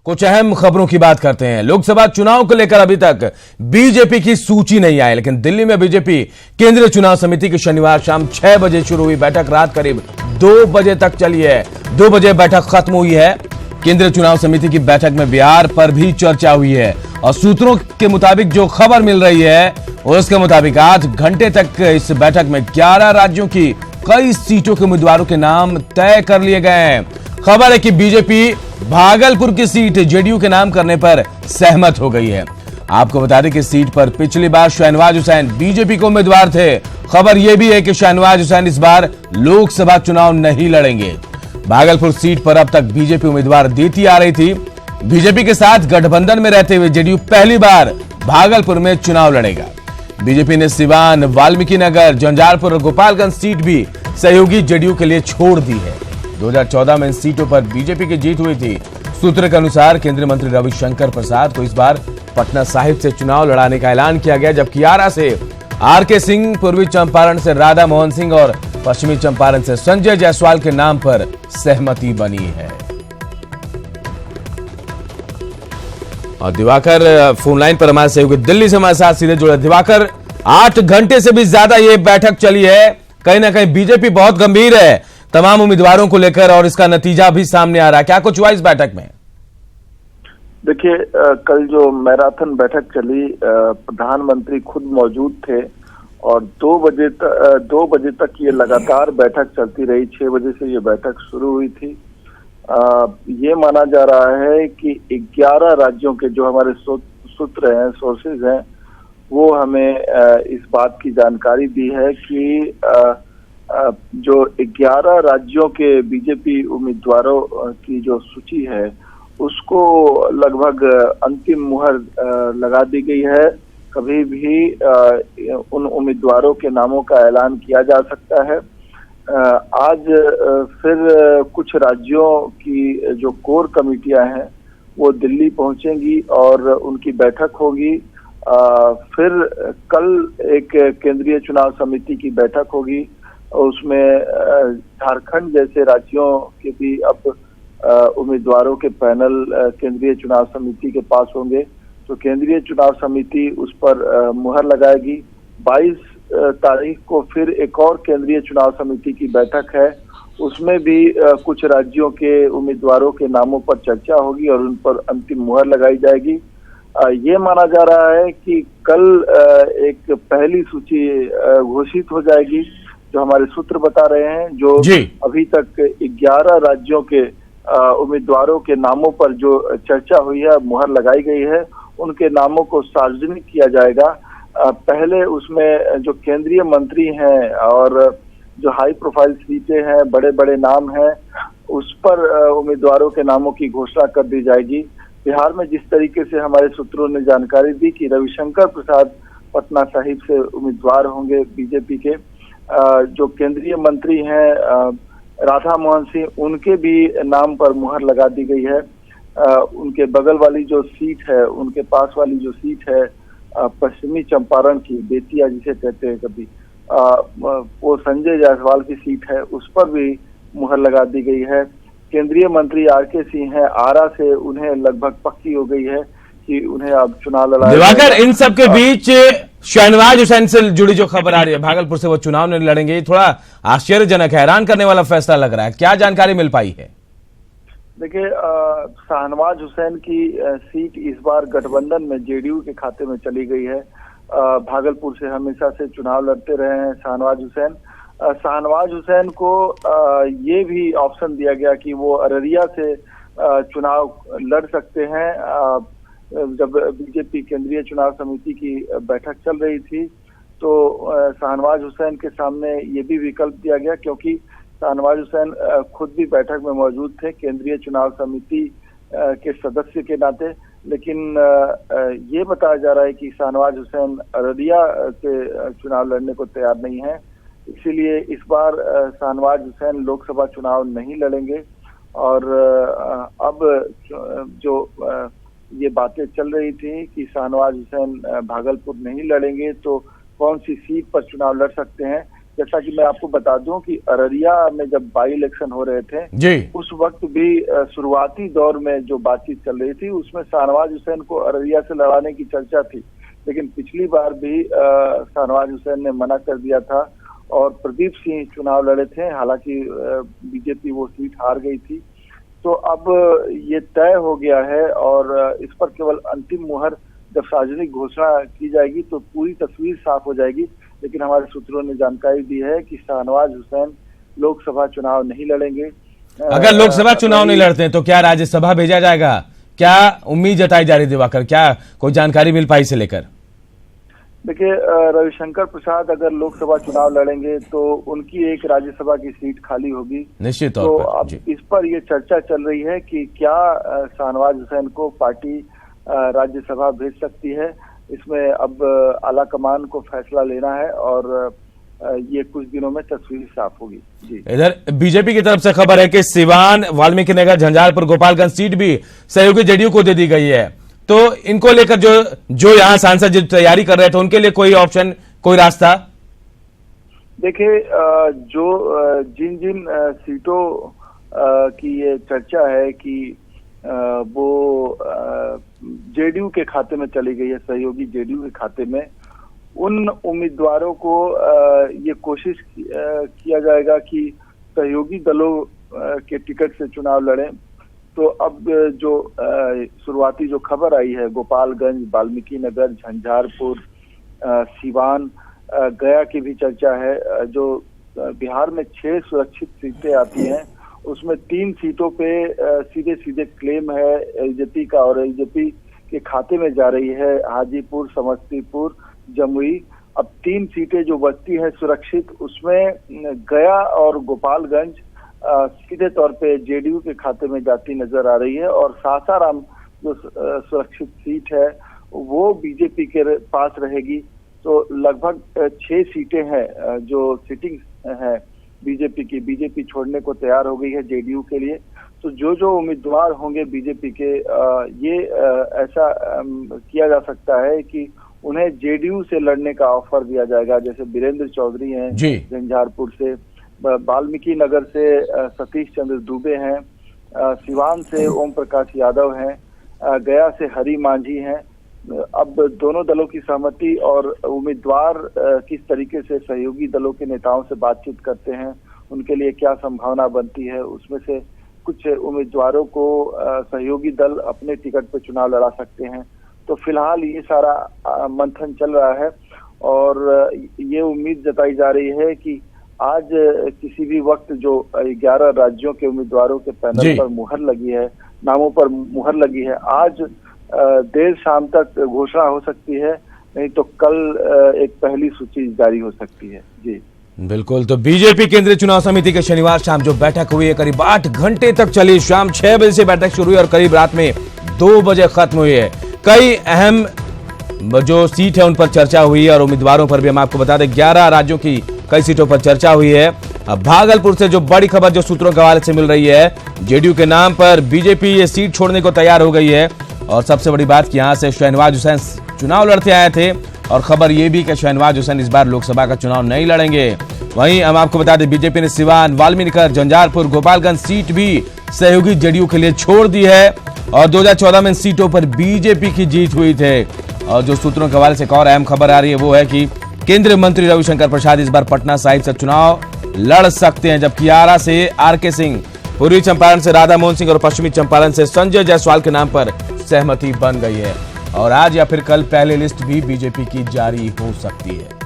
कुछ अहम खबरों की बात करते हैं। लोकसभा चुनाव को लेकर अभी तक बीजेपी की सूची नहीं आई, लेकिन दिल्ली में बीजेपी केंद्रीय चुनाव समिति की शनिवार शाम 6 बजे शुरू हुई बैठक रात करीब 2 बजे तक चली है। 2 बजे बैठक खत्म हुई है। केंद्रीय चुनाव समिति की बैठक में बिहार पर भी चर्चा हुई है और सूत्रों के मुताबिक जो खबर मिल रही है उसके मुताबिक 8 घंटे तक इस बैठक में 11 राज्यों की कई सीटों के उम्मीदवारों के नाम तय कर लिए गए हैं। खबर है कि बीजेपी भागलपुर की सीट जेडीयू के नाम करने पर सहमत हो गई है। आपको बता दें कि सीट पर पिछली बार शहनवाज हुसैन बीजेपी के उम्मीदवार थे। खबर यह भी है कि शहनवाज हुसैन इस बार लोकसभा चुनाव नहीं लड़ेंगे। भागलपुर सीट पर अब तक बीजेपी उम्मीदवार देती आ रही थी। बीजेपी के साथ गठबंधन में रहते हुए जेडीयू पहली बार भागलपुर में चुनाव लड़ेगा। बीजेपी ने सिवान, वाल्मीकिनगर, झंझारपुर और गोपालगंज सीट भी सहयोगी जेडीयू के लिए छोड़ दी है। 2014 में इन सीटों पर बीजेपी की जीत हुई थी। सूत्र के अनुसार केंद्रीय मंत्री रविशंकर प्रसाद को इस बार पटना साहिब से चुनाव लड़ाने का ऐलान किया गया, जबकि आरा से आरके सिंह, पूर्वी चंपारण से राधा मोहन सिंह और पश्चिमी चंपारण से संजय जायसवाल के नाम पर सहमति बनी है। और दिवाकर फोन लाइन पर हमारे सहयोगी दिल्ली से हमारे साथ सीधे जुड़े। दिवाकर, 8 घंटे से भी ज्यादा ये बैठक चली है। कहीं ना कहीं बीजेपी बहुत गंभीर है तमाम उम्मीदवारों को लेकर और इसका नतीजा भी सामने आ रहा है। क्या कुछ हुआ इस बैठक में? देखिए, कल जो मैराथन बैठक चली, प्रधानमंत्री खुद मौजूद थे और 2 बजे तक ये लगातार बैठक चलती रही। 6 बजे से ये बैठक शुरू हुई थी। ये माना जा रहा है कि 11 राज्यों के जो हमारे सूत्र हैं, सोर्सेज हैं, वो हमें इस बात की जानकारी दी है कि जो 11 राज्यों के बीजेपी उम्मीदवारों की जो सूची है उसको लगभग अंतिम मुहर लगा दी गई है। कभी भी उन उम्मीदवारों के नामों का ऐलान किया जा सकता है। आज फिर कुछ राज्यों की जो कोर कमेटियां हैं वो दिल्ली पहुंचेंगी और उनकी बैठक होगी। फिर कल एक केंद्रीय चुनाव समिति की बैठक होगी। उसमें झारखंड जैसे राज्यों के भी अब उम्मीदवारों के पैनल केंद्रीय चुनाव समिति के पास होंगे, तो केंद्रीय चुनाव समिति उस पर मुहर लगाएगी। 22 तारीख को फिर एक और केंद्रीय चुनाव समिति की बैठक है। उसमें भी कुछ राज्यों के उम्मीदवारों के नामों पर चर्चा होगी और उन पर अंतिम मुहर लगाई जाएगी। ये माना जा रहा है कि कल एक पहली सूची घोषित हो जाएगी, जो हमारे सूत्र बता रहे हैं। जो अभी तक 11 राज्यों के उम्मीदवारों के नामों पर जो चर्चा हुई है, मुहर लगाई गई है, उनके नामों को सार्वजनिक किया जाएगा। पहले उसमें जो केंद्रीय मंत्री हैं और जो हाई प्रोफाइल सीटें हैं, बड़े बड़े नाम हैं, उस पर उम्मीदवारों के नामों की घोषणा कर दी जाएगी। बिहार में जिस तरीके से हमारे सूत्रों ने जानकारी दी कि रविशंकर प्रसाद पटना साहिब से उम्मीदवार होंगे बीजेपी के, जो केंद्रीय मंत्री हैं राधा मोहन सिंह, उनके भी नाम पर मुहर लगा दी गई है। उनके बगल वाली जो सीट है, उनके पास वाली जो सीट है पश्चिमी चंपारण की, बेतिया जिसे कहते हैं कभी, वो संजय जायसवाल की सीट है, उस पर भी मुहर लगा दी गई है। केंद्रीय मंत्री आरके सिंह है, आरा से उन्हें लगभग पक्की हो गई है कि उन्हें अब चुनाव लड़ाया। दिवाकर, इन सब के बीच शहनवाज हुसैन से जुड़ी जो खबर आ रही है, भागलपुर से वो चुनाव नहीं लड़ेंगे, थोड़ा आश्चर्यजनक, हैरान करने वाला फैसला लग रहा है। क्या जानकारी मिल पाई है? देखिए, शहनवाज हुसैन की सीट इस बार गठबंधन में जेडीयू के खाते में चली गई है। भागलपुर से हमेशा से चुनाव लड़ते रहे हैं शहनवाज हुसैन। शहनवाज हुसैन को ये भी ऑप्शन दिया गया कि वो अररिया से चुनाव लड़ सकते हैं। जब बीजेपी केंद्रीय चुनाव समिति की बैठक चल रही थी तो शहनवाज हुसैन के सामने ये भी विकल्प दिया गया, क्योंकि शहनवाज हुसैन खुद भी बैठक में मौजूद थे केंद्रीय चुनाव समिति के सदस्य के नाते। लेकिन ये बताया जा रहा है कि शहनवाज हुसैन अररिया से चुनाव लड़ने को तैयार नहीं है, इसीलिए इस बार शहनवाज हुसैन लोकसभा चुनाव नहीं लड़ेंगे। और अब जो ये बातें चल रही थी कि शहनवाज हुसैन भागलपुर नहीं लड़ेंगे तो कौन सी सीट पर चुनाव लड़ सकते हैं, जैसा कि मैं आपको बता दूं कि अररिया में जब बाई इलेक्शन हो रहे थे जी, उस वक्त भी शुरुआती दौर में जो बातचीत चल रही थी उसमें शाहनवाज हुसैन को अररिया से लड़ाने की चर्चा थी, लेकिन पिछली बार भी शाहनवाज हुसैन ने मना कर दिया था और प्रदीप सिंह चुनाव लड़े थे। हालांकि बीजेपी वो सीट हार गई थी। तो अब ये तय हो गया है और इस पर केवल अंतिम मुहर जब सार्वजनिक घोषणा की जाएगी तो पूरी तस्वीर साफ हो जाएगी। लेकिन हमारे सूत्रों ने जानकारी दी है कि शाहनवाज हुसैन लोकसभा चुनाव नहीं लड़ेंगे। अगर लोकसभा चुनाव नहीं लड़ते हैं तो क्या राज्यसभा भेजा जाएगा? क्या उम्मीद जताई जा रही दिवाकर? क्या कोई जानकारी मिल पाई इसे लेकर? देखिए, रविशंकर प्रसाद अगर लोकसभा चुनाव लड़ेंगे तो उनकी एक राज्यसभा की सीट खाली होगी निश्चित तौर तो पर। अब इस पर ये चर्चा चल रही है कि क्या शाहनवाज हुसैन को पार्टी राज्यसभा भेज सकती है। इसमें अब आला कमान को फैसला लेना है और ये कुछ दिनों में तस्वीर साफ होगी। जी, इधर बीजेपी की तरफ से खबर है कि सिवान, वाल्मीकि नगर, झंझारपुर, गोपालगंज सीट भी सहयोगी जेडीयू को दे दी गई है। तो इनको लेकर जो यहाँ सांसद जो तैयारी कर रहे थे उनके लिए कोई ऑप्शन, कोई रास्ता? देखिए, जिन जिन सीटों की ये चर्चा है कि वो जेडीयू के खाते में चली गई है, सहयोगी जेडीयू के खाते में, उन उम्मीदवारों को ये कोशिश किया जाएगा कि सहयोगी दलों के टिकट से चुनाव लड़ें। तो अब जो शुरुआती जो खबर आई है, गोपालगंज, वाल्मीकि नगर, झंझारपुर, सीवान, गया की भी चर्चा है। जो बिहार में 6 सुरक्षित सीटें आती हैं उसमें 3 सीटों पे सीधे सीधे क्लेम है एलजेपी का और एलजेपी के खाते में जा रही है। हाजीपुर, समस्तीपुर, जमुई। अब 3 सीटें जो बचती हैं सुरक्षित, उसमें गया और गोपालगंज सीधे तौर पे जेडीयू के खाते में जाती नजर आ रही है और सासाराम जो सुरक्षित सीट है वो बीजेपी के पास रहेगी। तो लगभग 6 सीटें हैं जो सिटिंग है बीजेपी की। बीजेपी छोड़ने को तैयार हो गई है जेडीयू के लिए। तो जो उम्मीदवार होंगे बीजेपी के, ये ऐसा किया जा सकता है कि उन्हें जेडीयू से लड़ने का ऑफर दिया जाएगा। जैसे वीरेंद्र चौधरी हैं झंझारपुर से, वाल्मीकि नगर से सतीश चंद्र दुबे हैं, सिवान से ओम प्रकाश यादव हैं, गया से हरी मांझी हैं। अब दोनों दलों की सहमति और उम्मीदवार किस तरीके से सहयोगी दलों के नेताओं से बातचीत करते हैं, उनके लिए क्या संभावना बनती है, उसमें से कुछ उम्मीदवारों को सहयोगी दल अपने टिकट पर चुनाव लड़ा सकते हैं। तो फिलहाल ये सारा मंथन चल रहा है और ये उम्मीद जताई जा रही है कि आज किसी भी वक्त जो 11 राज्यों के उम्मीदवारों के पैनल पर मुहर लगी है, नामों पर मुहर लगी है, आज देर शाम तक घोषणा हो सकती है, नहीं तो कल एक पहली सूची जारी हो सकती है। जी बिल्कुल। तो बीजेपी केंद्रीय चुनाव समिति के शनिवार शाम जो बैठक हुई है करीब 8 घंटे तक चली। शाम 6 बजे से बैठक शुरू हुई और करीब रात में 2 बजे खत्म हुई है। कई अहम जो सीट है उन पर चर्चा हुई है और उम्मीदवारों पर भी हम आपको बता दें 11 राज्यों की कई सीटों पर चर्चा हुई है। अब भागलपुर से जो बड़ी खबर जो सूत्रों के हवाले से मिल रही है, जेडीयू के नाम पर बीजेपी ये सीट छोड़ने को तैयार हो गई है। और सबसे बड़ी बात कि यहां से शाहनवाज हुसैन चुनाव लड़ते आए थे और खबर यह भी कि शाहनवाज हुसैन इस बार लोकसभा का चुनाव नहीं लड़ेंगे। वहीं हम आपको बता दें बीजेपी ने सिवान, वाल्मीकि नगर, झंझारपुर, गोपालगंज सीट भी सहयोगी जेडीयू के लिए छोड़ दी है और 2014 में इन सीटों पर बीजेपी की जीत हुई थे। और जो सूत्रों के हवाले से एक और अहम खबर आ रही है वो है कि केंद्रीय मंत्री रविशंकर प्रसाद इस बार पटना साहिब से चुनाव लड़ सकते हैं, जबकि आरा से आरके सिंह, पूर्वी चंपारण से राधा मोहन सिंह और पश्चिमी चंपारण से संजय जायसवाल के नाम पर सहमति बन गई है। और आज या फिर कल पहली लिस्ट भी बीजेपी की जारी हो सकती है।